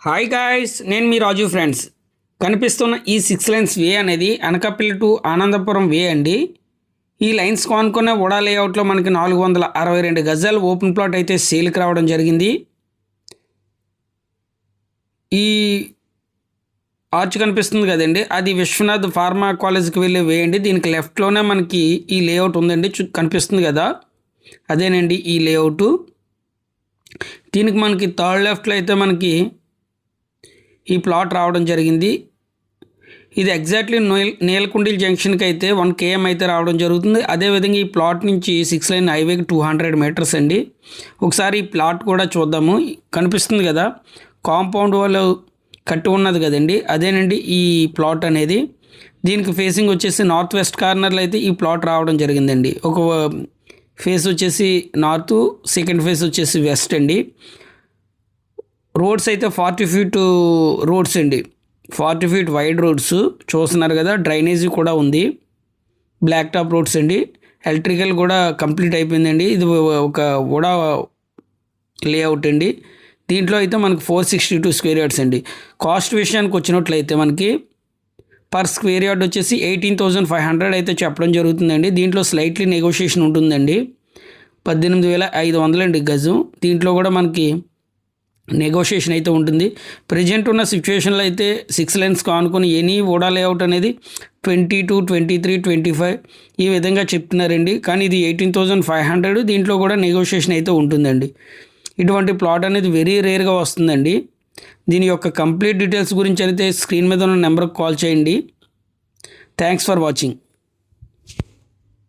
Hi guys, నేను మీ రాజు friends. కనిపిస్తున్న ఈ 6 లైన్స్ వే అనేది అనకాపల్లి టు ఆనందపురం వే అండి. ఈ లైన్స్ కొనుక్కునే ఉడా లేఅవుట్లో మనకి 462 గజాలు ఓపెన్ ప్లాట్ అయితే సేల్కి రావడం జరిగింది. ఈ ఆర్చ్ కనిపిస్తుంది కదండి, అది విశ్వనాథ్ ఫార్మా కాలేజ్కి వెళ్ళే వే అండి. దీనికి లెఫ్ట్లోనే మనకి ఈ లేఅవుట్ ఉందండి, కనిపిస్తుంది కదా, అదేనండి ఈ లేఅవుటు. దీనికి మనకి థర్డ్ లెఫ్ట్లో అయితే మనకి ఈ ప్లాట్ రావడం జరిగింది. ఇది ఎగ్జాక్ట్లీ నీలకుండీల్ జంక్షన్కి అయితే 1 km అయితే రావడం జరుగుతుంది. అదేవిధంగా ఈ ప్లాట్ నుంచి 6 లైన్ హైవేకి 200 మీటర్స్ అండి. ఒకసారి ఈ ప్లాట్ కూడా చూద్దాము. కనిపిస్తుంది కదా, కాంపౌండ్ వాళ్ళు కట్టి ఉన్నది కదండి, అదేనండి ఈ ప్లాట్ అనేది. దీనికి ఫేసింగ్ వచ్చేసి నార్త్ వెస్ట్ కార్నర్లో అయితే ఈ ప్లాట్ రావడం జరిగిందండి. ఒక ఫేస్ వచ్చేసి నార్త్, సెకండ్ ఫేస్ వచ్చేసి వెస్ట్ అండి. రోడ్స్ అయితే 40 feet రోడ్స్ అండి, 40 feet వైడ్ రోడ్స్ చూస్తున్నారు కదా. డ్రైనేజీ కూడా ఉంది, బ్లాక్ టాప్ రోడ్స్ అండి. ఎలక్ట్రికల్ కూడా కంప్లీట్ అయిపోయిందండి. ఇది ఒక ఉడా లేఅవుట్ అండి. దీంట్లో అయితే మనకి 462 స్క్వేర్ యార్డ్స్ అండి. కాస్ట్ విషయానికి వచ్చినట్లయితే మనకి పర్ స్క్వేర్ యార్డ్ వచ్చేసి 18,500 అయితే చెప్పడం జరుగుతుందండి. దీంట్లో స్లైట్లీ నెగోషియేషన్ ఉంటుందండి. 18,500 అండి గజం. దీంట్లో కూడా మనకి నెగోషియేషన్ అయితే ఉంటుంది. ప్రజెంట్ ఉన్న సిచ్యువేషన్లో అయితే 6 లైన్స్ కానుకొని ఎనీ ఓడా లేఅవుట్ అనేది 22, 23, 25 ఈ విధంగా చెప్తున్నారండి. కానీ ఇది 18,500. దీంట్లో కూడా నెగోషియేషన్ అయితే ఉంటుందండి. ఇటువంటి ప్లాట్ అనేది వెరీ రేర్గా వస్తుందండి. దీని యొక్క కంప్లీట్ డీటెయిల్స్ గురించి అయితే స్క్రీన్ మీద ఉన్న నెంబర్కి కాల్ చేయండి. Thanks for watching.